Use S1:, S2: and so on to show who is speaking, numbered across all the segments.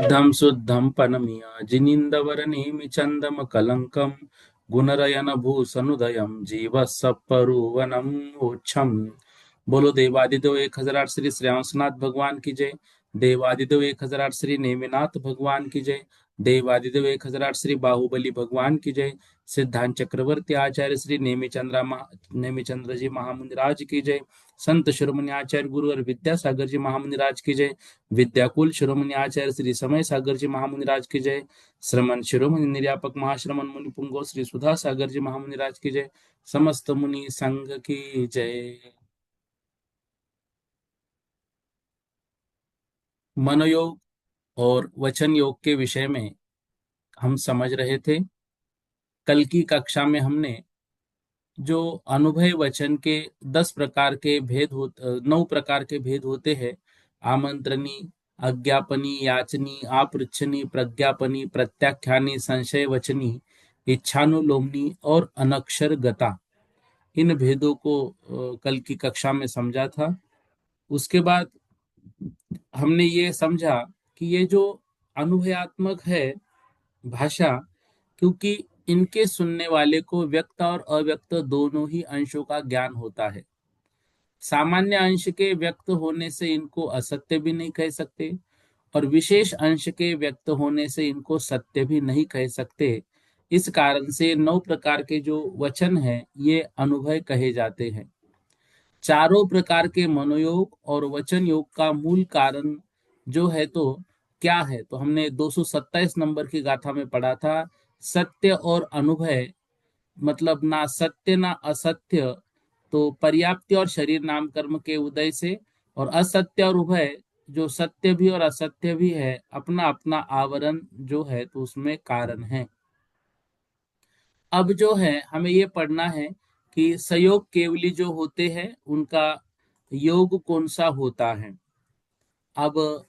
S1: सिद्धं शुद्धं पनमियाजिनीन्दवरनेमि चन्दमकलङ्कं गुणरयनभूषणुदयं जीवसपरुवनं मोक्षम। बोलो देवादिदेव 1008 श्री श्रेयांसनाथ भगवान की जय। देवादिदेव 1008 श्री नेमिनाथ भगवान की जय। देवादिदेव 1008 श्री बाहुबली भगवान की जय। सिद्धांत चक्रवर्ती आचार्य श्री नेमिचंद्र जी महामुनिराज की जय। संत शिरोमणि आचार्य गुरुवर विद्यासागर जी महामुनिराज की जय। विद्याकुल शिरोमणि आचार्य श्री समय सागर जी महामुनिराज की जय। श्रमण शिरोमणि निर्यापक महाश्रमण मुनि पुंगो श्री सुधा सागर जी महामुनिराज की जय। समस्त मुनि संघ की जय। मनोयोग और वचन योग के विषय में हम समझ रहे थे। कल की कक्षा में हमने जो अनुभय वचन के 9 प्रकार के भेद होते हैं। आमंत्रणी, अज्ञापनी, याचनी, आपृच्छनी, प्रज्ञापनी, प्रत्याख्यानी, संशय वचनी, इच्छानुलोमनी और अनक्षर गता। इन भेदों को कल की कक्षा में समझा था। उसके बाद हमने ये समझा कि ये जो अनुभवात्मक है भाषा, क्योंकि इनके सुनने वाले को व्यक्त और अव्यक्त दोनों ही अंशों का ज्ञान होता है। सामान्य अंश के व्यक्त होने से इनको असत्य भी नहीं कह सकते और विशेष अंश के व्यक्त होने से इनको सत्य भी नहीं कह सकते। इस कारण से 9 प्रकार के जो वचन हैं ये अनुभय कहे जाते हैं। चारों प्रकार के मनोयोग और वचन योग का मूल कारण जो है तो क्या है, तो हमने 227 नंबर की गाथा में पढ़ा था। सत्य और अनुभय, मतलब ना सत्य ना असत्य, तो पर्याप्ति और शरीर नाम कर्म के उदय से, और असत्य और उभय, जो सत्य भी और असत्य भी है, अपना अपना आवरण जो है तो उसमें कारण है। अब जो है हमें ये पढ़ना है कि संयोग केवली जो होते हैं उनका योग कौन सा होता है। अब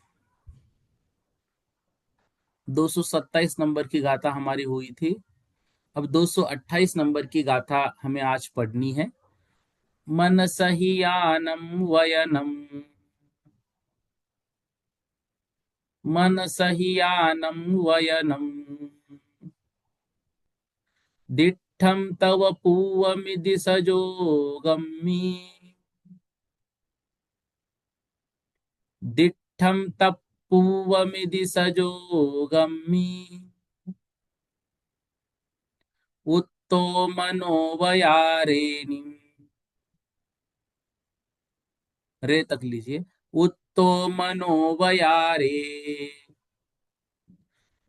S1: 227 नंबर की गाथा हमारी हुई थी। अब 228 नंबर की गाथा हमें आज पढ़नी है। मन सहियानम वयनम, मन सहियानम वयनम, दिठम तव पूवमिदि सजोगम्मी, दिठम तपूवमिदि सजोगम्मी, उत्तो मनोवयारेणि, रे तक लीजिए। उत्तो मनोवयारे,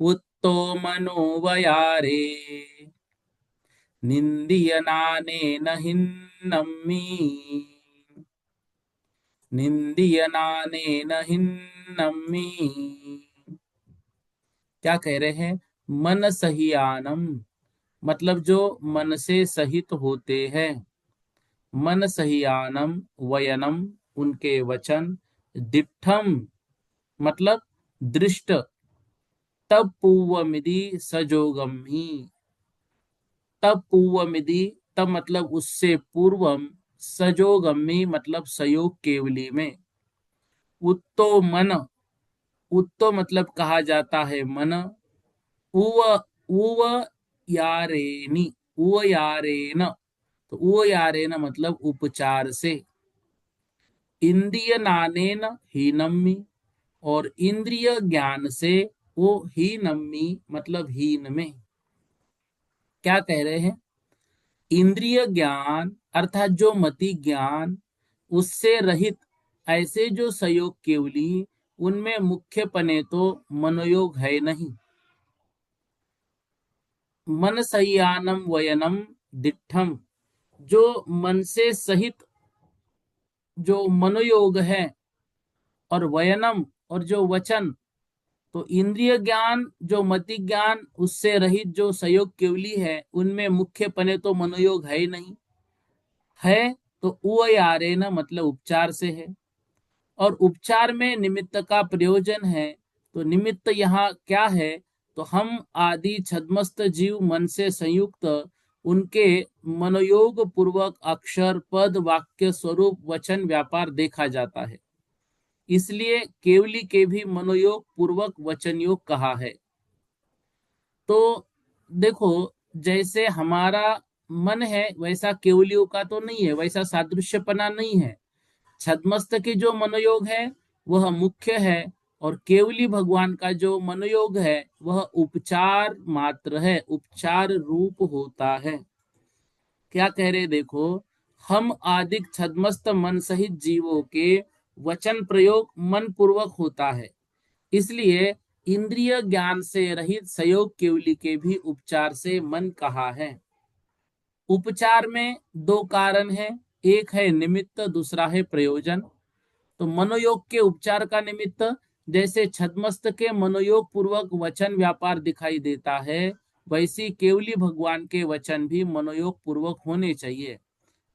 S1: उत्तो मनोवयारे, निंदियनानेन हिन्नम्मी, निंदियनानेन हिन्नम्मी। क्या कह रहे हैं? मन सहियानम, मतलब जो मन से सहित होते हैं। मन सहियानम वयनम, उनके वचन। दिठम, मतलब दृष्ट। तब पूवमिदि सजोगमी, तब पूवमिदि, तब मतलब उससे पूर्वम, सजोगमी मतलब सयोग केवली में। उत्तो मन, उत्तो मतलब कहा जाता है मन। उव, उव यारेनी, उव यारेन, तो उव यारेन मतलब उपचार से। इंद्रिय नानेन हीनम्मी, और इंद्रिय ज्ञान से वो हीनम्मी मतलब हीन में। क्या कह रहे हैं? इंद्रिय ज्ञान अर्थात जो मति ज्ञान, उससे रहित ऐसे जो संयोग केवली, उनमें मुख्य पने तो मनोयोग है नहीं। मन संयानम वयनम दिठम, जो मन से सहित जो मनोयोग है, और वयनम और जो वचन, तो इंद्रिय ज्ञान जो मति ज्ञान उससे रहित जो संयोग केवली है, उनमें मुख्य पने तो मनोयोग है ही नहीं। है तो उयारे न मतलब उपचार से है, और उपचार में निमित्त का प्रयोजन है। तो निमित्त यहाँ क्या है, तो हम आदि छद्मस्त जीव मन से संयुक्त उनके मनोयोग पूर्वक अक्षर पद वाक्य स्वरूप वचन व्यापार देखा जाता है। इसलिए केवली के भी मनोयोग पूर्वक वचन योग कहा है। तो देखो, जैसे हमारा मन है वैसा केवलियों का तो नहीं है, वैसा सादृश्यपना नहीं है। छद्मस्त के जो मनोयोग है वह मुख्य है, और केवली भगवान का जो मनोयोग है वह उपचार मात्र है, उपचार रूप होता है। क्या कह रहे देखो, हम आदिक छद्मस्त मन सहित जीवों के वचन प्रयोग मन पूर्वक होता है, इसलिए इंद्रिय ज्ञान से रहित संयोग केवली के भी उपचार से मन कहा है। उपचार में दो कारण हैं, एक है निमित्त, दूसरा है प्रयोजन। तो मनोयोग के उपचार का निमित्त, जैसे छद्मस्त के मनोयोग पूर्वक वचन व्यापार दिखाई देता है, वैसी केवली भगवान के वचन भी मनोयोग पूर्वक होने चाहिए।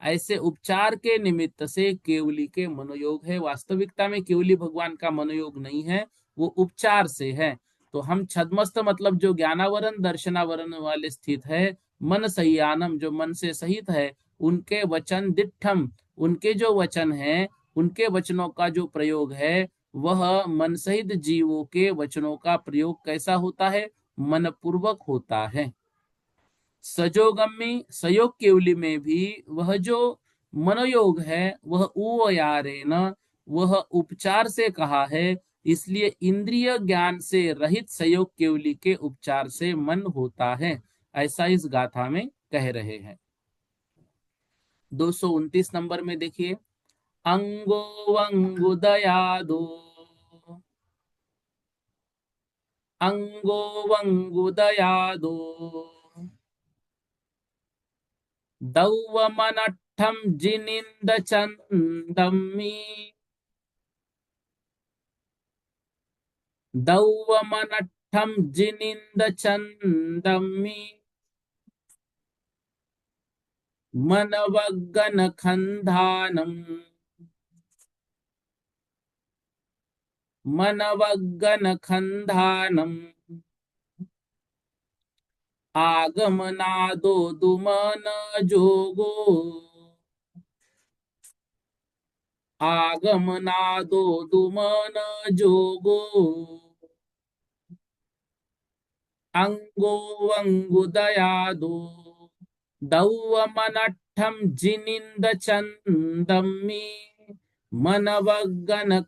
S1: ऐसे उपचार के निमित्त से केवली के मनोयोग है। वास्तविकता में केवली भगवान का मनोयोग नहीं है, वो उपचार से है। तो हम छद्मस्त मतलब जो ज्ञानावरण दर्शनावरण वाले स्थित है, मन संयानम जो मन से सहित है, उनके वचन दिठम, उनके जो वचन है, उनके वचनों का जो प्रयोग है वह मन सहित जीवों के वचनों का प्रयोग कैसा होता है, मन पूर्वक होता है। सजोगम्मी सयोग केवली में भी वह जो मनोयोग है वह उयारेन, वह उपचार से कहा है, इसलिए इंद्रिय ज्ञान से रहित सयोग केवली के उपचार से मन होता है, ऐसा इस गाथा में कह रहे हैं। 229 नंबर में देखिए, अंगो वंगुदयादो, अंगो वंगुदयादो दौवमनट्ठं जिनिन्दचन्दम्मि, दौवमनट्ठं जिनिन्दचन्दम्मि मनवग्गनखन्धानम्, मनवग्गनखन्धानम् आगमनादो दुमन जोगो, आगमनादो दुमन जोगो अंगो वंगुदयादो दौवमनट्ठं जिनिन्दचन्दम्मि मनवग्गनखन्दानम्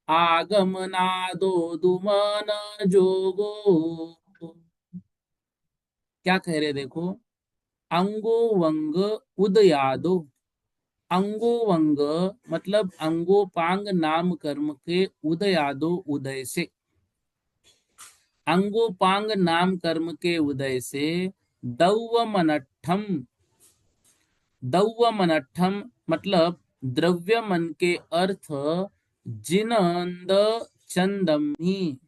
S1: आगमनादो दुमन जोगो। क्या कह रहे देखो, अंगो वंग उदयादो, अंगो वंग मतलब अंगोपांग नाम कर्म के उदयादो उदय से, अंगोपांग नाम कर्म के उदय से दौवमनट्ठम, दौवमनट्ठम मतलब द्रव्य मन के अर्थ जिनंद चंदमी,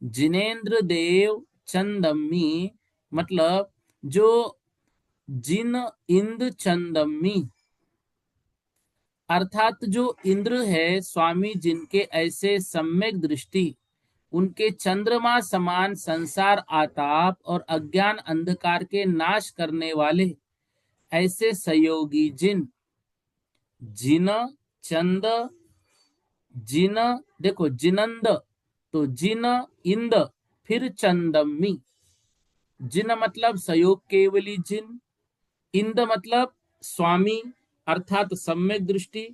S1: जिनेन्द्र देव चंदमी मतलब जो जिन इंद चंदमी, अर्थात जो इंद्र है स्वामी, जिनके ऐसे सम्यक दृष्टि, उनके चंद्रमा समान संसार आताप और अज्ञान अंधकार के नाश करने वाले ऐसे सहयोगी जिन, जिन चंद, जिन देखो जिनंद, तो जिन इंद फिर चंदमी, जिन मतलब सहयोग केवली जिन, इंद मतलब स्वामी अर्थात सम्यक दृष्टि,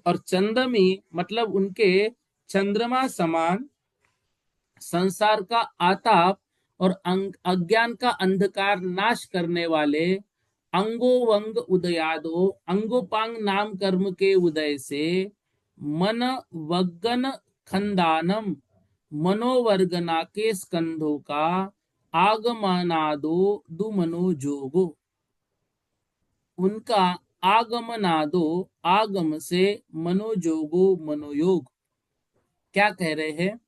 S1: और चंदमी मतलब उनके चंद्रमा समान संसार का आताप और अज्ञान का अंधकार नाश करने वाले अंगो वंग उदयादो, अंगोपांग नाम कर्म के उदय से मन वग्गन खंदानम, मनोवर्गना के स्कंधों का आगमनादो दुमनो जोगो, उनका आगमनादो, आगम से मनोजोगो मनोयोग। क्या कह रहे हैं?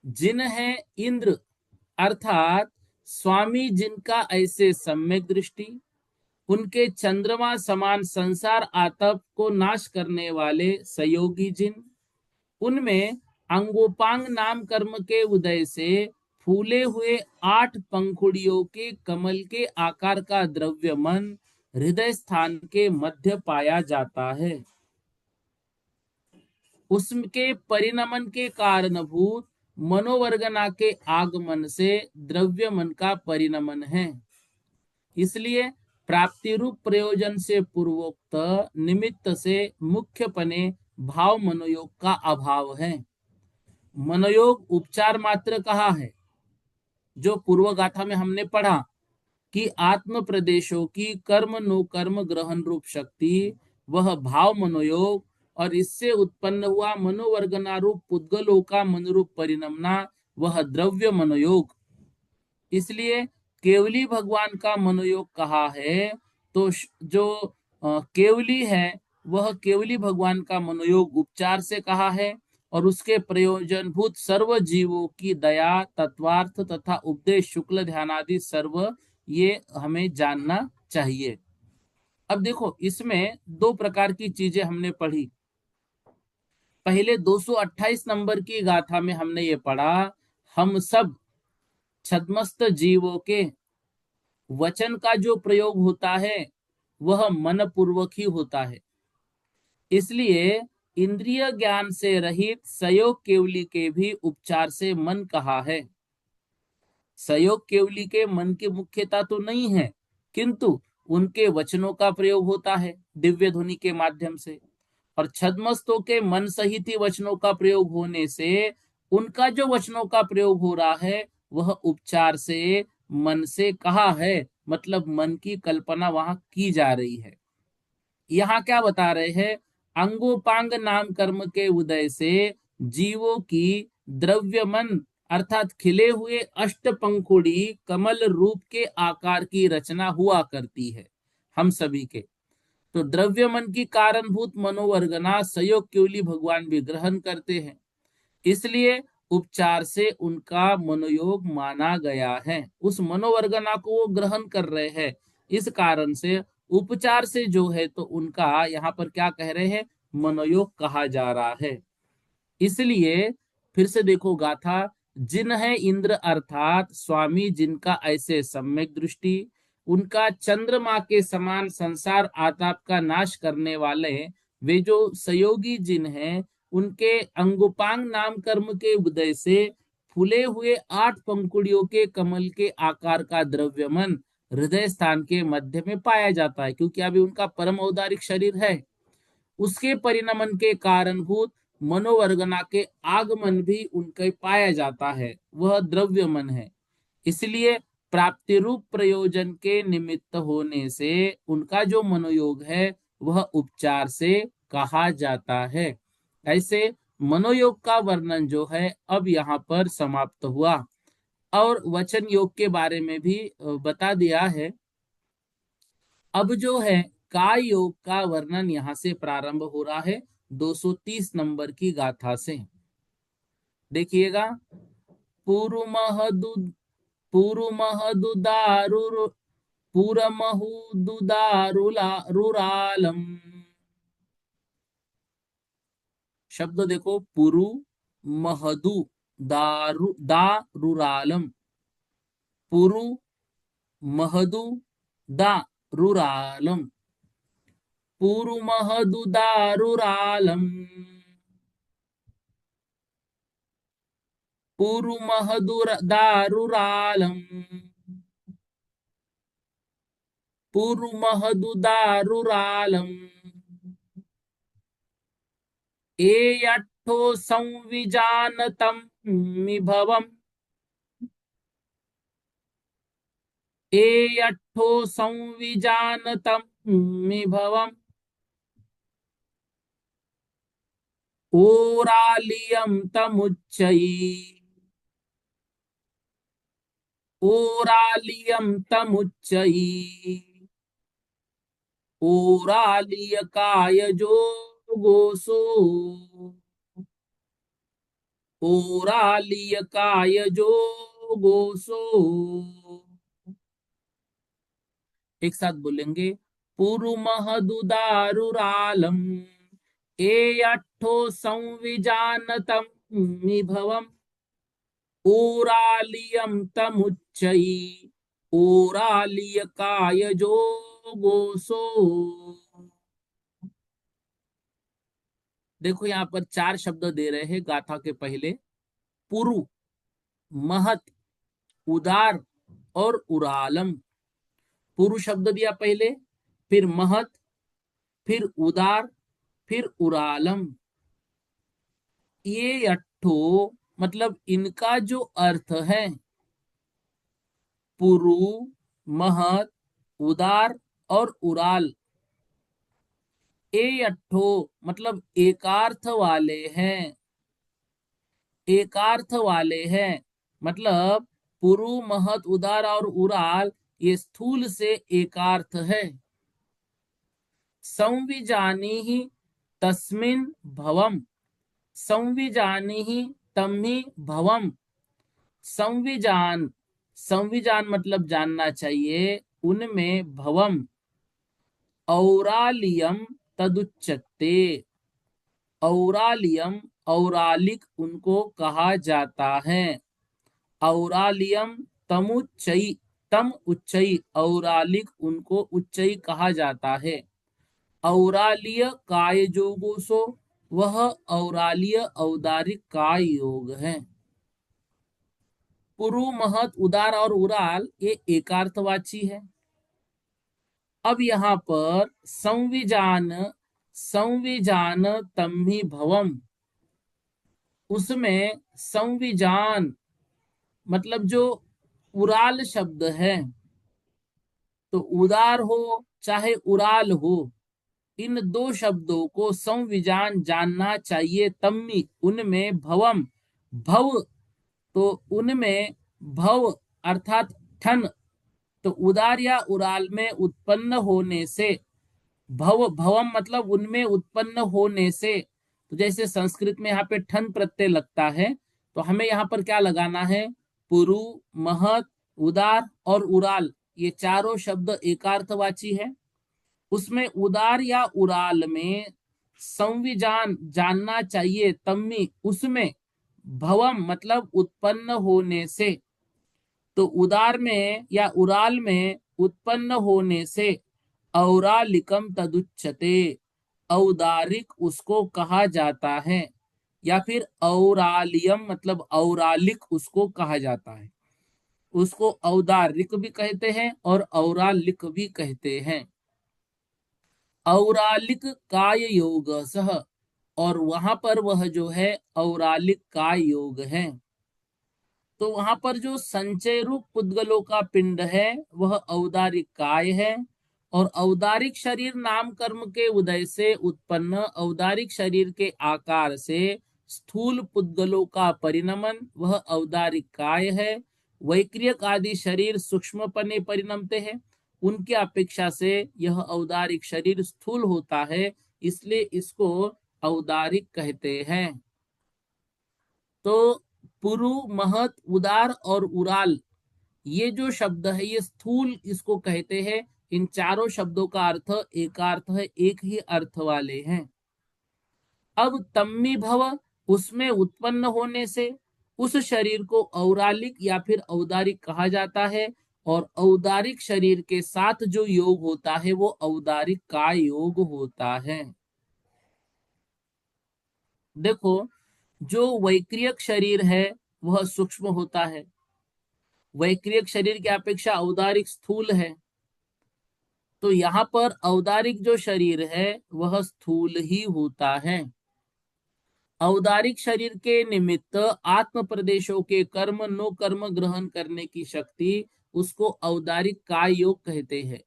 S1: जिन है इंद्र अर्थात स्वामी जिनका ऐसे सम्यक दृष्टि, उनके चंद्रमा समान संसार आतप को नाश करने वाले सहयोगी जिन, उनमें अंगोपांग नाम कर्म के उदय से फूले हुए 8 पंखुड़ियों के कमल के आकार का द्रव्य मन हृदय स्थान के मध्य पाया जाता है। उसके परिणमन के कारणभूत मनोवर्गना के आगमन से द्रव्य मन का परिणमन है। इसलिए प्राप्ति रूप प्रयोजन से पूर्वोक्त निमित्त से मुख्यपने भाव मनोयोग का अभाव है। मनोयोग उपचार मात्र कहा है। जो पूर्व गाथा में हमने पढ़ा कि आत्म प्रदेशों की कर्म नो कर्म ग्रहण रूप शक्ति वह भाव मनोयोग, और इससे उत्पन्न हुआ मनोवर्गना रूप पुद्गलों का मनोरूप परिणमना वह द्रव्य मनोयोग। इसलिए केवली भगवान का मनोयोग कहा है। तो जो केवली है वह केवली भगवान का मनोयोग उपचार से कहा है, और उसके प्रयोजनभूत सर्व जीवों की दया तत्वार्थ तथा उपदेश शुक्ल ध्यानादि सर्व ये हमें जानना चाहिए। अब देखो इसमें दो प्रकार की चीजें हमने पढ़ी। पहले 228 नंबर की गाथा में हमने ये पढ़ा, हम सब छद्मस्त जीवों के वचन का जो प्रयोग होता है वह मन पूर्वक ही होता है। इसलिए इंद्रिय ज्ञान से रहित सयोग केवली के भी उपचार से मन कहा है। सयोग केवली के मन की मुख्यता तो नहीं है, किंतु उनके वचनों का प्रयोग होता है दिव्य ध्वनि के माध्यम से, और छद्मस्तों के मन सहित ही वचनों का प्रयोग होने से उनका जो वचनों का प्रयोग हो रहा है वह उपचार से मन से कहा है, मतलब मन की कल्पना वहां की जा रही है। यहाँ क्या बता रहे हैं? अंगोपांग नाम कर्म के उदय से जीवों की द्रव्य मन अर्थात खिले हुए अष्टपंखुड़ी कमल रूप के आकार की रचना हुआ करती है हम सभी के। तो द्रव्य मन की कारणभूत मनोवर्गना सहयोग केवली भगवान भी ग्रहण करते हैं। इसलिए उपचार से उनका मनोयोग माना गया है। उस मनोवर्गना को वो ग्रहण कर रहे हैं, इस कारण से उपचार से जो है तो उनका यहाँ पर क्या कह रहे हैं? मनोयोग कहा जा रहा है। इसलिए फिर से देखो गाथा, जिन है इंद्र अर्थात स्वामी जिनका ऐसे सम्यक दृष्टि, उनका चंद्रमा के समान संसार आताप का नाश करने वाले वे जो सहयोगी जिन हैं, उनके अंगोपांग नाम कर्म के उदय से फूले हुए 8 पंखुड़ियों के कमल के आकार का द्रव्यमन हृदय स्थान के मध्य में पाया जाता है, क्योंकि अभी उनका परम औदारिक शरीर है। उसके परिणमन के कारणभूत मनोवर्गना के आगमन भी उनके पाया जाता है, वह द्रव्य मन है। इसलिए प्राप्ति रूप प्रयोजन के निमित्त होने से उनका जो मनोयोग है वह उपचार से कहा जाता है। ऐसे मनोयोग का वर्णन जो है अब यहाँ पर समाप्त हुआ, और वचन योग के बारे में भी बता दिया है। अब जो है काय योग का वर्णन यहां से प्रारंभ हो रहा है 230 नंबर की गाथा से। देखिएगा, पुरुमहदु पुरुमहदुदारु पुरमहुदुदारुलारुरालम। शब्द देखो, पुरु महदु दारुरालम। पुरु महदु दारुरालम। पुरुमहदुदारुरालम। पुरुमहदुदारुरालम। पुरुमहदुदारुरालम। एयट्ठो संविजानतं मिभवम्। एयट्ठो संविजानतं मिभवम्। ओरालियं तमुच्चैः। ओरालियं तमुच्चैः। ओरालिय काय जो गोसो, ओरालिय काय जो गोसो। एक साथ बोलेंगे। पुरु महदुदारुरालम ए अट्ठो संविजानतम भवम ओरालियम तमुच्चई ओरालिय काय जो गोसो। देखो यहाँ पर चार शब्द दे रहे हैं गाथा के पहले। पुरु, महत, उदार और उरालम। पुरु शब्द दिया पहले, फिर महत, फिर उदार, फिर उरालम। ये अट्ठो मतलब इनका जो अर्थ है, पुरु, महत, उदार और उराल, ये अट्ठो मतलब एकार्थ वाले हैं। एकार्थ वाले हैं मतलब पुरु, महत, उदार और उराल ये स्थूल से एकार्थ है। संविजानी तस्मिन भवम, संविजानी तम्हि भवम। संविजान, संविजान मतलब जानना चाहिए, उनमें भवम औरालियम तदुच्यते। औरालियम औरालिक उनको कहा जाता है। औरालियम तमुच्चई, तम उच्चई औरालिक उनको उच्चई कहा जाता है। औरालिय काय जोगोसो वह औरालिय औदारिक काय योग है। पुरु, महत, उदार और उराल ये एकार्थवाची है। अब यहां पर संविजान, संविजान तम्हि भवम, उसमें संविजान मतलब जो उराल शब्द है, तो उदार हो चाहे उराल हो, इन दो शब्दों को संविजान जानना चाहिए। तम्मी उनमें भवम भव, तो उनमें भव अर्थात ठन, तो उदार या उराल में उत्पन्न होने से, भव भवम मतलब उनमें उत्पन्न होने से, तो जैसे संस्कृत में यहाँ पे ठन प्रत्यय लगता है, तो हमें यहाँ पर क्या लगाना है, पुरु, महत, उदार और उराल ये चारों शब्द एकार्थवाची है। उसमें उदार या उराल में संविजान जानना चाहिए, तम्मी उसमें भवम मतलब उत्पन्न होने से, तो उदार में या उराल में उत्पन्न होने से औरालिकम तदुच्यते, औदारिक उसको कहा जाता है। या फिर औरालियम मतलब औरालिक उसको कहा जाता है। उसको औदारिक भी कहते हैं और औरालिक भी कहते हैं। औरालिक काय योग सह, और वहां पर वह जो है औरालिक काय योग है। तो वहां पर जो संचय रूप पुद्गलों का पिंड है वह औदारिक काय है। और औदारिक शरीर नाम कर्म के उदय से उत्पन्न औदारिक शरीर के आकार से स्थूल पुद्गलों का परिणमन वह औदारिक काय है। वैक्रियक आदि शरीर सूक्ष्मपने परिणमते हैं, उनकी अपेक्षा से यह औदारिक शरीर स्थूल होता है, इसलिए इसको औदारिक कहते हैं। तो पुरु, महत, उदार और उराल ये जो शब्द है ये स्थूल इसको कहते हैं। इन चारों शब्दों का अर्थ एकार्थ है, एक ही अर्थ वाले हैं। अब तम्मी भव उसमें उत्पन्न होने से उस शरीर को औरालिक या फिर औदारिक कहा जाता है। और औदारिक शरीर के साथ जो योग होता है वो औदारिक का योग होता है। देखो, जो वैक्रियक शरीर है वह सूक्ष्म होता है, वैक्रियक शरीर की अपेक्षा औदारिक स्थूल है। तो यहाँ पर औदारिक जो शरीर है वह स्थूल ही होता है। औदारिक शरीर के निमित्त आत्म प्रदेशों के कर्म नो कर्म ग्रहण करने की शक्ति उसको औदारिक काय योग कहते हैं।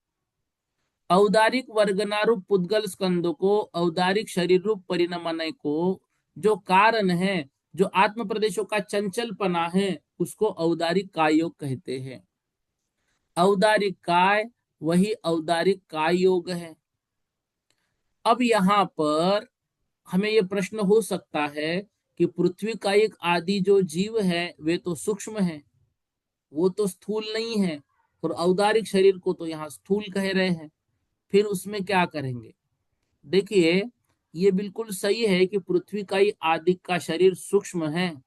S1: औदारिक वर्गनारूप पुद्गल स्कंदों को औदारिक शरीर रूप परिणमने को जो कारण है, जो आत्म प्रदेशों का चंचलपना है, उसको औदारिक काय योग कहते हैं। औदारिक काय वही औदारिक काय योग है। अब यहाँ पर हमें ये प्रश्न हो सकता है कि पृथ्वी का एक आदि जो जीव है वे तो सूक्ष्म है, वो तो स्थूल नहीं है, और औदारिक शरीर को तो यहाँ स्थूल कह रहे हैं, फिर उसमें क्या करेंगे? देखिए, ये बिल्कुल सही है कि पृथ्वी का ही आदि का शरीर सूक्ष्म है,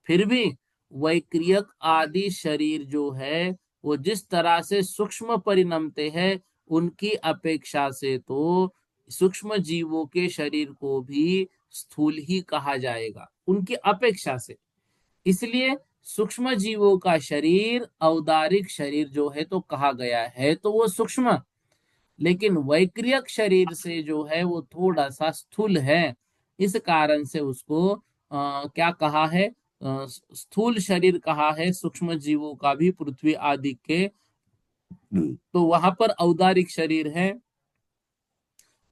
S1: फिर भी वैक्रियक आदि शरीर जो है वो जिस तरह से सूक्ष्म परिणमते हैं, उनकी अपेक्षा से तो सूक्ष्म जीवों के शरीर को भी स्थूल ही कहा जाएगा उनकी अपेक्षा से। इसलिए सूक्ष्म जीवों का शरीर औदारिक शरीर जो है तो कहा गया है तो वो सूक्ष्म, लेकिन वैक्रियक शरीर से जो है वो थोड़ा सा स्थूल है। इस कारण से उसको क्या कहा है? स्थूल शरीर कहा है सूक्ष्म जीवों का भी पृथ्वी आदि के। तो वहां पर औदारिक शरीर है,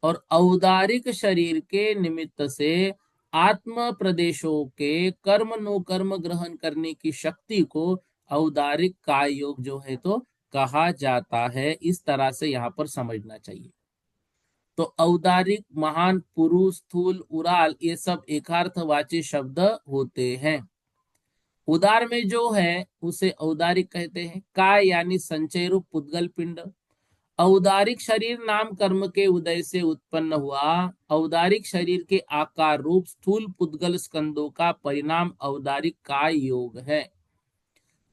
S1: और औदारिक शरीर के निमित्त से आत्म प्रदेशों के कर्म नो कर्म ग्रहण करने की शक्ति को औदारिक काय योग जो है तो कहा जाता है। इस तरह से यहाँ पर समझना चाहिए। तो औदारिक, महान, पुरुष, स्थूल, उराल, ये सब एकार्थवाची शब्द होते हैं। उदार में जो है उसे औदारिक कहते हैं। काय यानी संचय रूप पुद्गल पिंड। औदारिक शरीर नाम कर्म के उदय से उत्पन्न हुआ। औदारिक शरीर के आकार रूप स्थूल पुद्गल स्कंदों का परिणाम औदारिक काय योग है।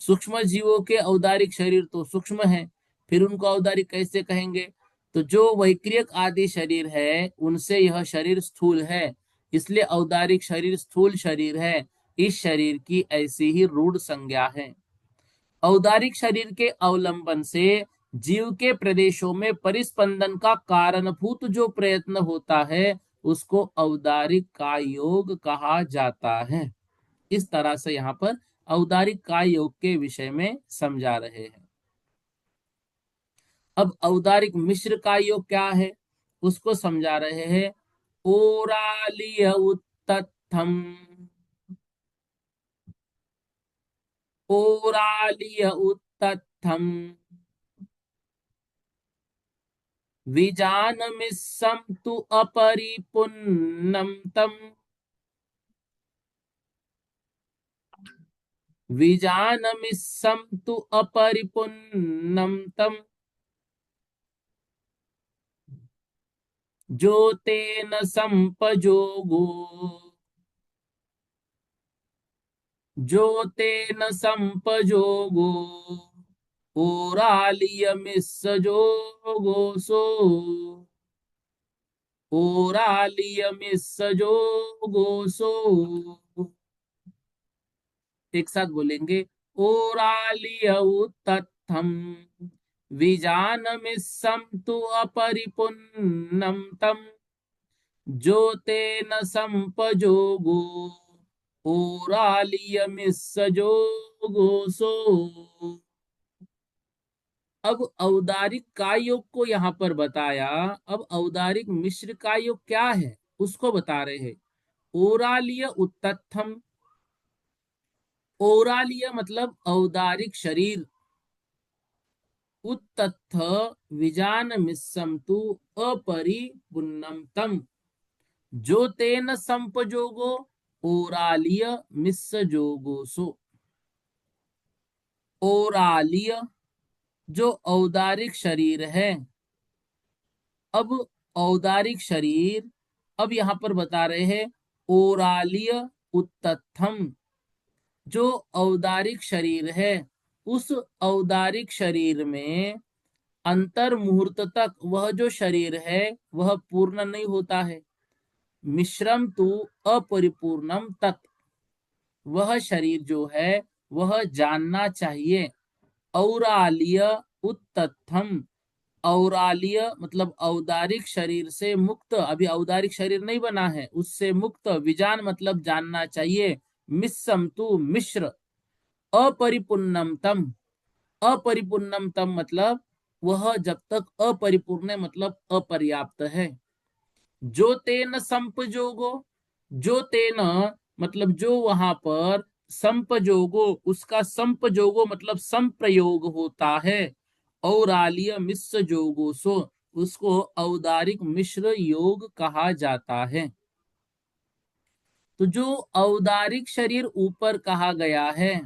S1: सूक्ष्म जीवों के औदारिक शरीर तो सूक्ष्म है, फिर उनको औदारिक कैसे कहेंगे? तो जो वैक्रियक आदि शरीर है उनसे यह शरीर स्थूल है, इसलिए औदारिक शरीर स्थूल शरीर है। इस शरीर की ऐसी ही रूढ़ संज्ञा है। औदारिक शरीर के अवलंबन से जीव के प्रदेशों में परिस्पंदन का कारणभूत जो प्रयत्न होता है उसको औदारिक का योग कहा जाता है। इस तरह से यहाँ पर औदारिक काय योग के विषय में समझा रहे हैं। अब औदारिक मिश्र का योग क्या है उसको समझा रहे हैं। ओरालिय उत्तथम, ओरालिय उत्तथम, विजानमिस्सं तु अपरिपुन्नं तम्, विजानमिस्सं तु अपरिपुन्नं तम्, ज्योतेन संपजोगो, ज्योतेन संपजोगो, ओरालियमिस्सजोगोसो, ओरालियमिस्सजोगोसो। एक साथ बोलेंगे। ओरालियउ तत्थम, विजानमिस्सं तु अपरिपुन्नं तम्, ज्योतेन संपजोगो, ओरालियमिस्सजोगोसो। अब औदारिक काय योग को यहाँ पर बताया। अब औदारिक मिश्र काय योग क्या है उसको बता रहे हैं। ओरालिय उत्तथम, ओरालिय मतलब औदारिक शरीर, उत्तथ विजान मिस्सम तु अपरिपुन्नम तम, जो तेन संपजोगो, ओरालिय मिस्स जोगोसो। ओरालिय जो औदारिक शरीर है। अब औदारिक शरीर, अब यहां पर बता रहे हैं ओरालिय उत्तथम, जो औदारिक शरीर है उस औदारिक शरीर में अंतर मुहूर्त तक वह जो शरीर है वह पूर्ण नहीं होता है। मिश्रम तु अपरिपूर्णम तत्, वह शरीर जो है वह जानना चाहिए। औरालिय उत्तथम, औरालिय मतलब औदारिक शरीर से मुक्त, अभी औदारिक शरीर नहीं बना है उससे मुक्त। विजान मतलब जानना चाहिए। मिस्सम तु मिश्र, अपरिपूर्णम तम, अपरिपूर्णम तम मतलब वह जब तक अपरिपूर्ण है मतलब अपर्याप्त है। जो तेन संपजोगो, जो तेन मतलब जो वहां पर संपजोगो, उसका संपजोगो मतलब संप्रयोग होता है। और आलिय मिस्स जोगो सो, उसको औदारिक मिश्र योग कहा जाता है। तो जो औदारिक शरीर ऊपर कहा गया है,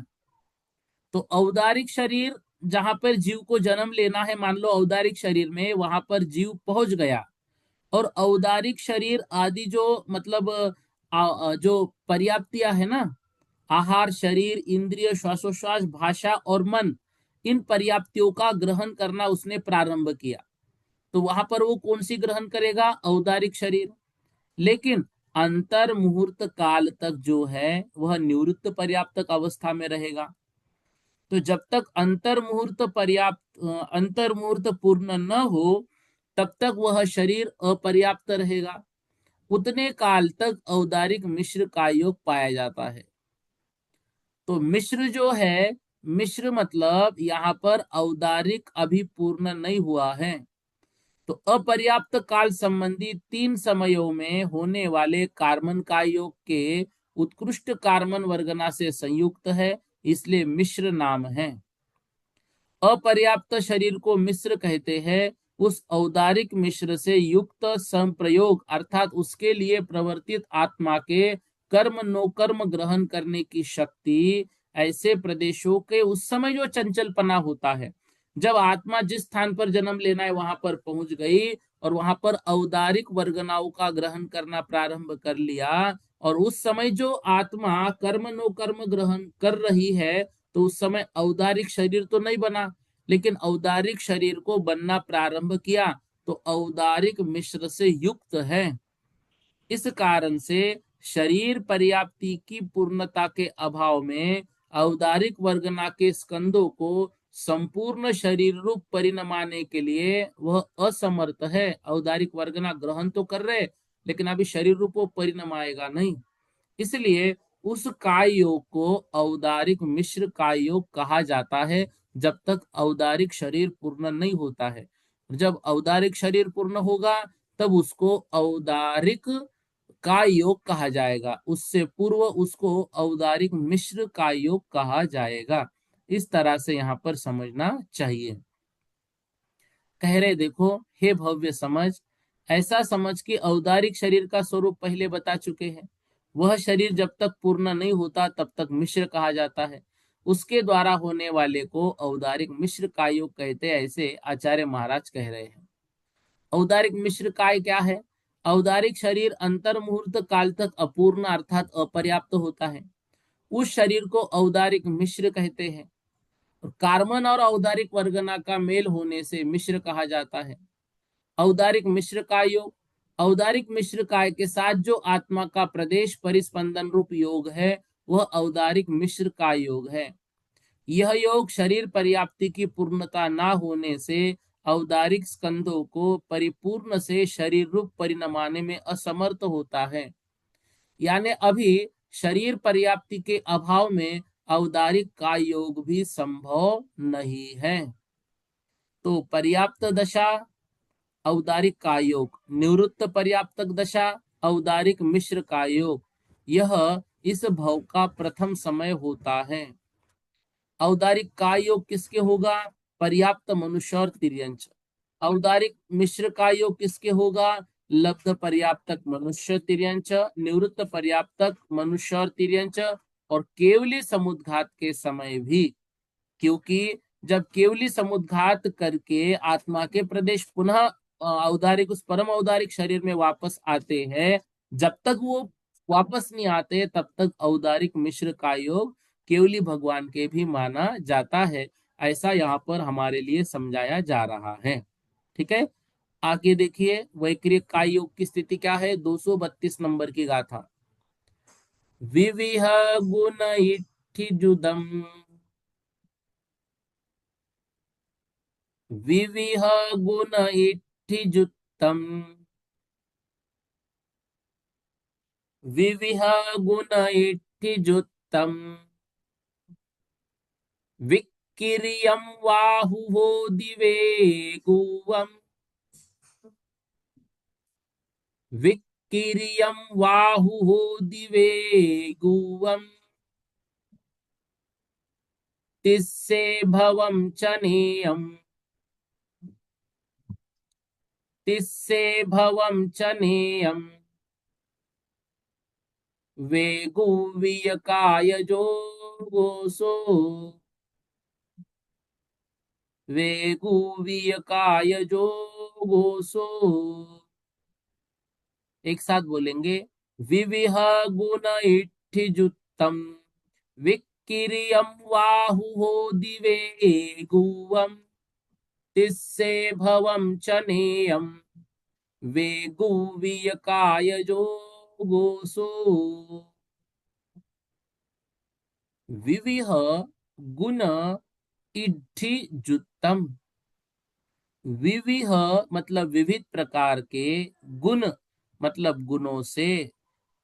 S1: तो औदारिक शरीर जहां पर जीव को जन्म लेना है, मान लो औदारिक शरीर में वहां पर जीव पहुंच गया, और औदारिक शरीर आदि जो मतलब जो पर्याप्तियां है ना, आहार, शरीर, इंद्रिय, श्वासोश्वास, भाषा और मन, इन पर्याप्तियों का ग्रहण करना उसने प्रारंभ किया, तो वहां पर वो कौन सी ग्रहण करेगा? औदारिक शरीर। लेकिन अंतर मुहूर्त काल तक जो है वह निवृत्त पर्याप्तक अवस्था में रहेगा। तो जब तक अंतर मुहूर्त पूर्ण न हो, तब तक वह शरीर अपर्याप्त रहेगा। उतने काल तक औदारिक मिश्र का योग पाया जाता है। तो मिश्र जो है, मिश्र मतलब यहाँ पर औदारिक अभी पूर्ण नहीं हुआ है। तो अपर्याप्त काल संबंधी 3 समयों में होने वाले कार्बन का योग के उत्कृष्ट कार्बन वर्गना से संयुक्त है, इसलिए मिश्र नाम है। अपर्याप्त शरीर को मिश्र कहते हैं उस औदारिक मिश्र से युक्त संप्रयोग अर्थात उसके लिए प्रवर्तित आत्मा के कर्म नोकर्म ग्रहण करने की शक्ति, ऐसे प्रदेशों के उस समय जो चंचलपना होता है, जब आत्मा जिस स्थान पर जन्म लेना है वहां पर पहुंच गई और वहां पर औदारिक वर्गनाओं का ग्रहण करना प्रारंभ कर लिया, और उस समय जो आत्मा कर्म नो कर्म ग्रहण कर रही है, तो उस समय औदारिक शरीर तो नहीं बना, लेकिन औदारिक शरीर को बनना प्रारंभ किया, तो औदारिक मिश्र से युक्त है। इस कारण से शरीर पर्याप्ति की पूर्णता के अभाव में औदारिक वर्गना के स्कंदों को संपूर्ण शरीर रूप परिणमाने के लिए वह असमर्थ है। औदारिक वर्गना ग्रहण तो कर रहे, लेकिन अभी शरीर रूप वो परिणमाएगा नहीं। इसलिए उस काय योग को औदारिक मिश्र काय योग कहा जाता है, जब तक औदारिक शरीर पूर्ण नहीं होता है। जब औदारिक शरीर पूर्ण होगा, तब उसको औदारिक का योग कहा जाएगा, उससे पूर्व उसको औदारिक मिश्र का योग कहा जाएगा। इस तरह से यहां पर समझना चाहिए। कह रहे देखो, हे भव्य समझ, ऐसा समझ कि औदारिक शरीर का स्वरूप पहले बता चुके हैं। वह शरीर जब तक पूर्ण नहीं होता तब तक मिश्र कहा जाता है। उसके द्वारा होने वाले को औदारिक मिश्र का योग कहते हैं, ऐसे आचार्य महाराज कह रहे हैं। औदारिक मिश्र काय क्या है? औदारिक शरीर अंतर मुहूर्त काल तक अपूर्ण अर्थात अपर्याप्त होता है, उस शरीर को औदारिक मिश्र कहते हैं। कार्बन और औदारिक वर्गना का मेल होने से मिश्र कहा जाता है। औदारिक मिश्र का योग, औदारिक मिश्र काय के साथ जो आत्मा का प्रदेश परिस्पंदन रूप योग है, वह औदारिक मिश्र का योग है। यह योग शरीर पर्याप्ति की पूर्णता ना होने से औदारिक स्कंधों को परिपूर्ण से शरीर रूप परिणमाने में असमर्थ होता है। यानी अभी शरीर पर्याप्ति के अभाव में औदारिक का योग भी संभव नहीं है। तो पर्याप्त दशा औदारिक का योग, निवृत्त पर्याप्तक दशा औदारिक मिश्र का योग, यह इस भव का प्रथम समय होता है। औदारिक का योग किसके होगा? पर्याप्त मनुष्य और तिर्यंच। औदारिक मिश्र का योग किसके होगा? लब्ध पर्याप्तक मनुष्य तिर्यंच, निवृत्त पर्याप्तक मनुष्य और तिर्यंच, और केवली समुद्घात के समय भी। क्योंकि जब केवली समुद्घात करके आत्मा के प्रदेश पुनः औदारिक उस परम औदारिक शरीर में वापस आते हैं, जब तक वो वापस नहीं आते तब तक औदारिक मिश्र का योग केवली भगवान के भी माना जाता है। ऐसा यहाँ पर हमारे लिए समझाया जा रहा है। ठीक है, आगे देखिए वैक्रिय का योग की स्थिति क्या है। 232 नंबर की गाथा। विविह गुण इठिजुदम, विविह गुण इठिजुत्तम, विविह गुण इठिजुत्तम, विक्किरियं वाहुः दिवे गुवम्, विक्किरियं वाहुः दिवे गुवम्, तिस्से भवं च नेयम्, तिस्से भवं च नेयम् वेगुवीयकायजो गोसो वेगुवीयकायजो गोसो। एक साथ बोलेंगे। विविह गुण इठिजुत्तम विक्किरियम वाहुहो दिवे गुवम तिस्से भवम च नेयम वेगुवीयकायजो गोसो। विविह गुण इठिजुत्तम। विविह मतलब विविध प्रकार के, गुण मतलब गुणों से,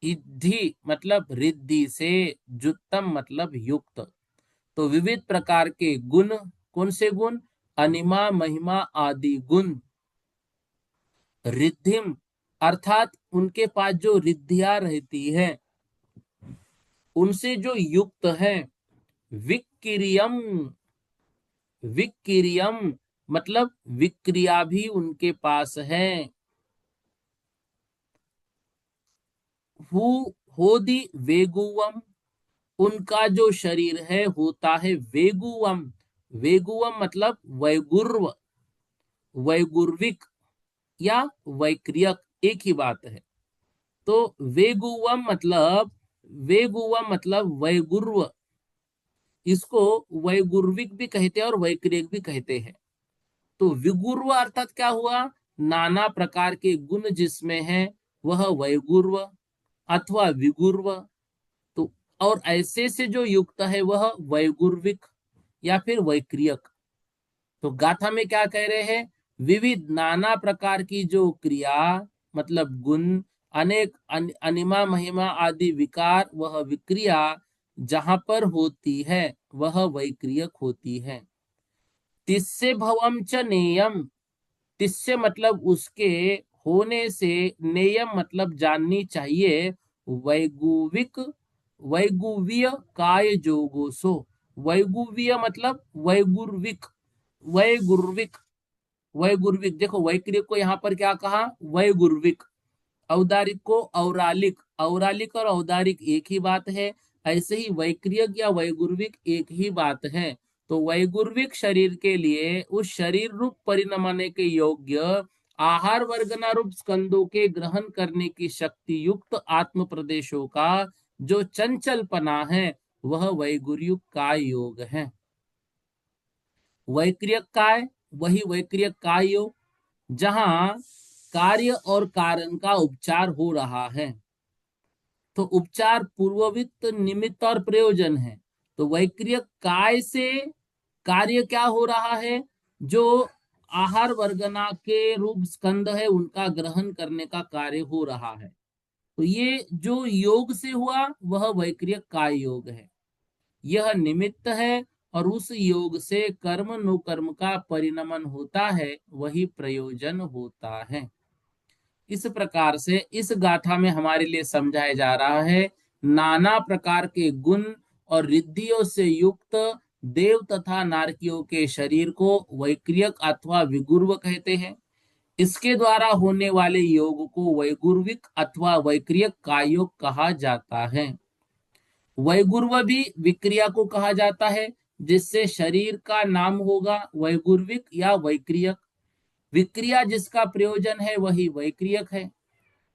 S1: इद्धि मतलब रिद्धि से, जुत्तम मतलब युक्त। तो विविध प्रकार के गुण, कौन से गुण? अनिमा महिमा आदि गुण। रिद्धिम अर्थात उनके पास जो रिद्धियां रहती है, उनसे जो युक्त है। विक्किरियम, विक्किरियम मतलब विक्रिया भी उनके पास है। हु होदि वेगुवम, उनका जो शरीर है होता है वेगुवम। वेगुवम मतलब वैगुर्व, वैगुर्विक या वैक्रियक, एक ही बात है। तो वेगुवम मतलब वैगुर्व, इसको वैगुर्विक भी कहते हैं और वैक्रियक भी कहते हैं। तो विगुर्व अर्थात क्या हुआ? नाना प्रकार के गुण जिसमें है वह वैगुर्व अथवा विगुर्व। तो और ऐसे से जो युक्त है वह वैगुर्विक या फिर वैक्रियक। तो गाथा में क्या कह रहे हैं? विविध नाना प्रकार की जो क्रिया मतलब गुण, अनेक अनिमा महिमा आदि विकार, वह विक्रिया जहां पर होती है वह वैक्रियक होती है। तिस्से भवम च नेयम, तिस्से मतलब उसके होने से, नेयम मतलब जाननी चाहिए। वैगुविक, वैगुवीय काय जोगोसो। वैगुवीय मतलब वैगुर्विक, वैगुर्विक, वैगुर्विक। देखो वैक्रिय को यहां पर क्या कहा? वैगुर्विक। औदारिक को औरालिक, औरालिक और औदारिक एक ही बात है। ऐसे ही वैक्रियक या वैगुर्विक एक ही बात है। तो वैगुर्विक शरीर के लिए उस शरीर रूप परिणमने के योग्य आहार वर्गना रूप स्कंदों के ग्रहण करने की शक्ति युक्त आत्म प्रदेशों का जो चंचलपना है वह वैगुर्युक का योग है। वैक्रियक काय, वही वैक्रियक काय योग जहां कार्य और कारण का उपचार हो रहा है। तो उपचार पूर्ववित्त निमित्त और प्रयोजन है। तो वैक्रियक काय से कार्य क्या हो रहा है? जो आहार वर्गना के रूप स्कंद है उनका ग्रहण करने का कार्य हो रहा है। तो ये जो योग से हुआ वह वैक्रियक काय योग है। यह निमित्त है और उस योग से कर्म नो कर्म का परिणमन होता है, वही प्रयोजन होता है। इस प्रकार से इस गाथा में हमारे लिए समझाया जा रहा है नाना प्रकार के गुण और रिद्धियों से युक्त देव तथा नारकियों के शरीर को वैक्रियक अथवा विगुर्व कहते हैं। इसके द्वारा होने वाले योग को वैगुर्विक अथवा वैक्रियक कायोग कहा जाता है। वैगुर्व भी विक्रिया को कहा जाता है, जिससे शरीर का नाम होगा वैगुर्विक या वैक्रियक। विक्रिया जिसका प्रयोजन है वही वैक्रियक है।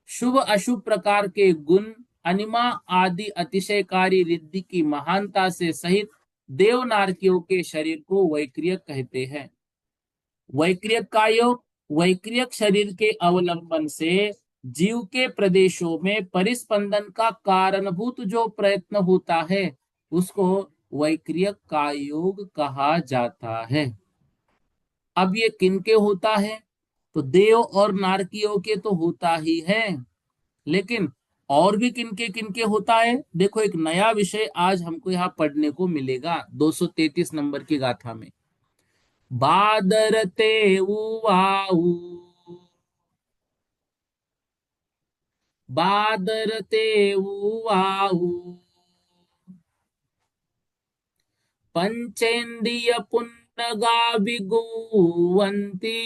S1: शुभ अशुभ प्रकार के गुण, अनिमा आदि अतिशयकारी रिद्धि की महानता से सहित देव नारकियों के शरीर को वैक्रियक कहते हैं। वैक्रियक का योग, वैक्रियक शरीर के अवलंबन से जीव के प्रदेशों में परिस्पंदन का कारणभूत जो प्रयत्न होता है उसको वैक्रियक का योग कहा जाता है। अब ये किनके होता है? तो देव और नारकियों के तो होता ही है, लेकिन और भी किनके किनके होता है? देखो एक नया विषय आज हमको यहाँ पढ़ने को मिलेगा 233 नंबर की गाथा में। बादरते उवाऊ, बादरते उवाऊ पंचेन्द्रिय पुन्नगा विगुवन्ति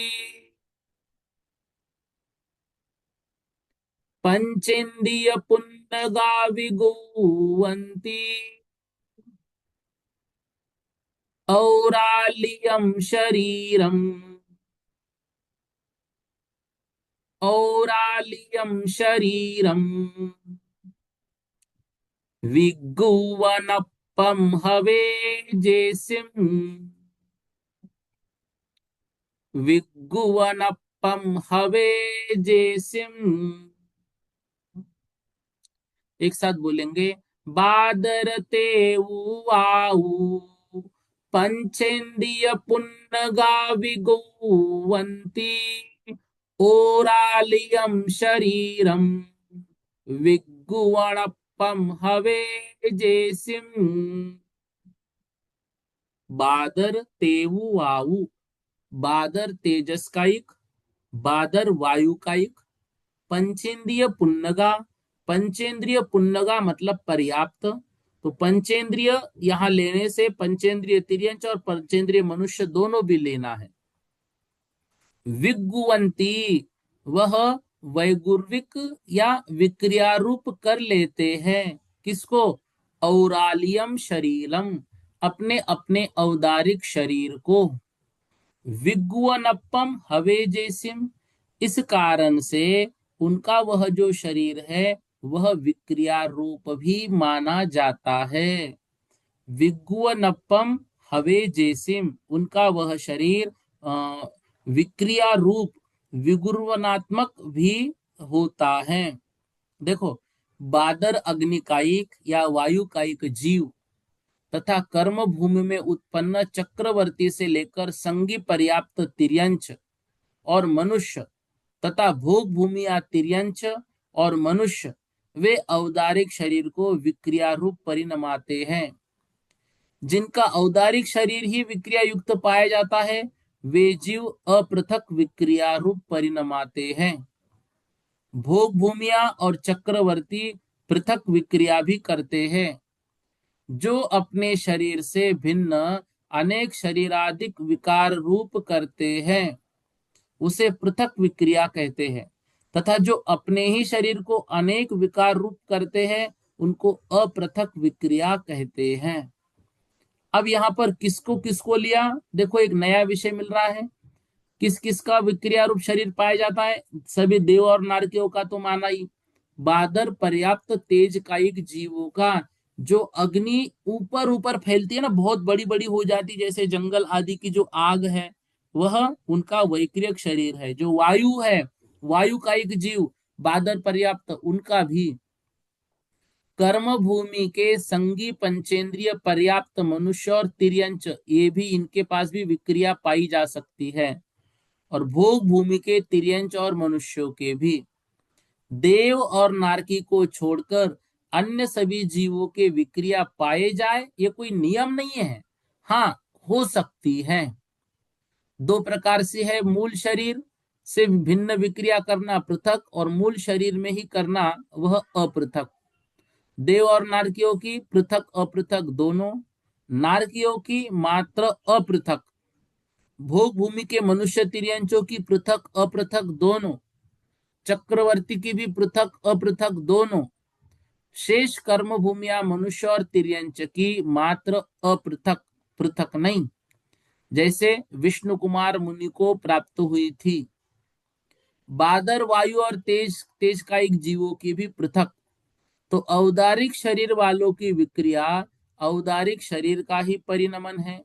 S1: पंचेन्द्रिय पुन्नगा विगुवन्ति औरालियं शरीरम् औरालियं शरीरम् विगुवनप्पं हवेजेसिम् विगुवनप्पं हवेजेसिम्। एक साथ बोलेंगे, बादरते उवाऊ पंचेन्द्रिय पुन्नगा विगुवन्ति ओरालियं शरीरम विगुवणप्पम हवेजेसिम्। बादर तेवु वायु, बादर तेजस का एक, बादर वायु का एक, पंचेंद्रिय पुन्नगा, पंचेंद्रिय पुन्नगा मतलब पर्याप्त। तो पंचेंद्रिय यहां लेने से पंचेंद्रिय तिर्यंच और पंचेंद्रिय मनुष्य दोनों भी लेना है। विगुवंती वह वैगुर्विक या विक्रियारूप कर लेते हैं, किसको? औरालियम शरीरम, अपने अपने औदारिक शरीर को। विगुवनप्पम हवेजेसिम, इस कारण से उनका वह जो शरीर है वह विक्रिया रूप भी माना जाता है। विगुवनप्पम हवेजेसिम, उनका वह शरीर विक्रिया रूप विगुर्वनात्मक भी होता है। देखो, बादर अग्निकायिक या वायुकायिक जीव तथा कर्म भूमि में उत्पन्न चक्रवर्ती से लेकर संगी पर्याप्त तिर्यंच और मनुष्य तथा भोग भूमि या तिर्यंच और मनुष्य, वे औदारिक शरीर को विक्रिया रूप परिणमाते हैं। जिनका औदारिक शरीर ही विक्रिया युक्त पाया जाता है वे जीव अपृथक विक्रिया रूप परिणमाते हैं। भोग भूमिया और चक्रवर्ती पृथक विक्रिया भी करते हैं। जो अपने शरीर से भिन्न अनेक शरीरादिक विकार रूप करते हैं उसे पृथक विक्रिया कहते हैं, तथा जो अपने ही शरीर को अनेक विकार रूप करते हैं उनको अपृथक विक्रिया कहते हैं। अब यहाँ पर किसको किसको लिया, देखो एक नया विषय मिल रहा है। किस किस का विक्रिया रूप शरीर पाया जाता है? सभी देव और नारकियों का तो माना ही। बादर पर्याप्त तेज कायिक जीवों का, जो अग्नि ऊपर ऊपर फैलती है ना, बहुत बड़ी बड़ी हो जाती, जैसे जंगल आदि की जो आग है, वह उनका वैक्रियक शरीर है। जो वायु है, वायु कायिक जीव बादर पर्याप्त, उनका भी। कर्म भूमि के संगी पंचेंद्रिय पर्याप्त मनुष्य और तिर्यंच, ये भी इनके पास भी विक्रिया पाई जा सकती है। और भोग भूमि के तिर्यंच और मनुष्यों के भी। देव और नारकी को छोड़कर अन्य सभी जीवों के विक्रिया पाए जाए, ये कोई नियम नहीं है। हाँ, हो सकती है। दो प्रकार से है, मूल शरीर से भिन्न विक्रिया करना पृथक, और मूल शरीर में ही करना वह अपृथक। देव और नारकियों की पृथक अपृथक दोनों, नारकियों की मात्र अपृथक, भोग भूमि के मनुष्य तिर्यंचों की पृथक अपृथक दोनों, चक्रवर्ती की भी पृथक अपृथक दोनों, शेष कर्म भूमिया मनुष्य और तिर्यंच की मात्र अपृथक, पृथक नहीं, जैसे विष्णु कुमार मुनि को प्राप्त हुई थी। बादर वायु और तेज तेज कायिक जीवों की भी पृथक। तो औदारिक शरीर वालों की विक्रिया औदारिक शरीर का ही परिणमन है।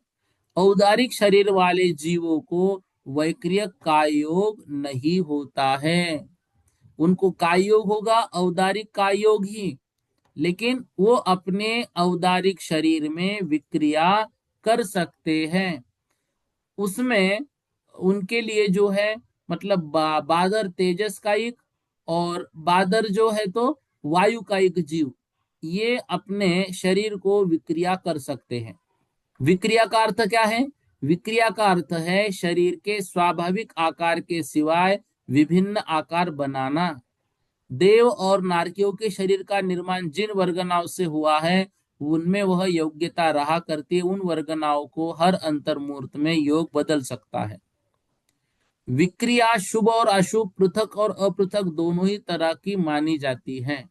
S1: औदारिक शरीर वाले जीवों को वैक्रियक कायोग नहीं होता है। उनको कायोग होगा औदारिक कायोग ही, लेकिन वो अपने औदारिक शरीर में विक्रिया कर सकते हैं। उसमें उनके लिए जो है, मतलब बादर तेजस कायिक और बादर जो है तो वायु कायिक जीव, ये अपने शरीर को विक्रिया कर सकते हैं। विक्रिया का अर्थ क्या है? विक्रिया का अर्थ है शरीर के स्वाभाविक आकार के सिवाय विभिन्न आकार बनाना। देव और नारकियों के शरीर का निर्माण जिन वर्गनाओं से हुआ है उनमें वह योग्यता रहा करती है, उन वर्गनाओं को हर अंतर्मूर्त में योग बदल सकता है। विक्रिया शुभ और अशुभ, पृथक और अपृथक दोनों ही तरह की मानी जाती है।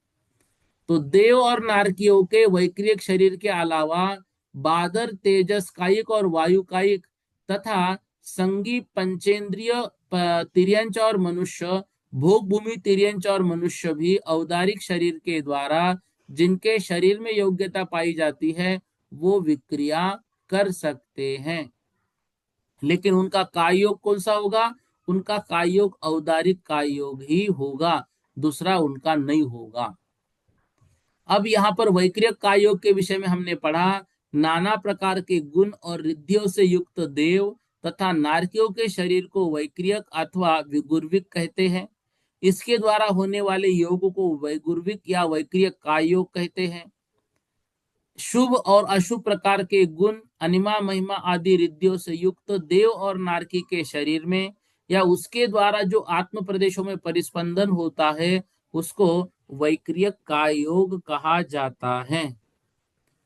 S1: तो देव और नारकियों के वैक्रियक शरीर के अलावा बादर, तेजस कायिक और वायु कायिक तथा संगी पंचेंद्रिय तिर्यंच और मनुष्य, भोग भूमि तिर्यंच और मनुष्य भी औदारिक शरीर के द्वारा जिनके शरीर में योग्यता पाई जाती है वो विक्रिया कर सकते हैं। लेकिन उनका काय योग कौन सा होगा? उनका काय योग औदारिक काय योग ही होगा, दूसरा उनका नहीं होगा। अब यहाँ पर वैक्रियक काय योग के विषय में हमने पढ़ा, नाना प्रकार के गुण और रिद्धियों से युक्त देव तथा नारकियों के शरीर को वैक्रियक अथवा विगुर्विक कहते हैं। इसके द्वारा होने वाले योग को वैगुर्विक या वैक्रियक काय योग कहते हैं। शुभ और अशुभ प्रकार के गुण, अनिमा महिमा आदि रिद्धियों से युक्त देव और नारकी के शरीर में या उसके द्वारा जो आत्म प्रदेशों में परिस्पंदन होता है उसको वैक्रियक काय योग कहा जाता है।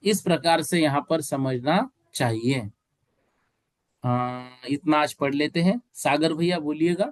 S1: इस प्रकार से यहाँ पर समझना चाहिए। इतना आज पढ़ लेते हैं। सागर भैया बोलिएगा।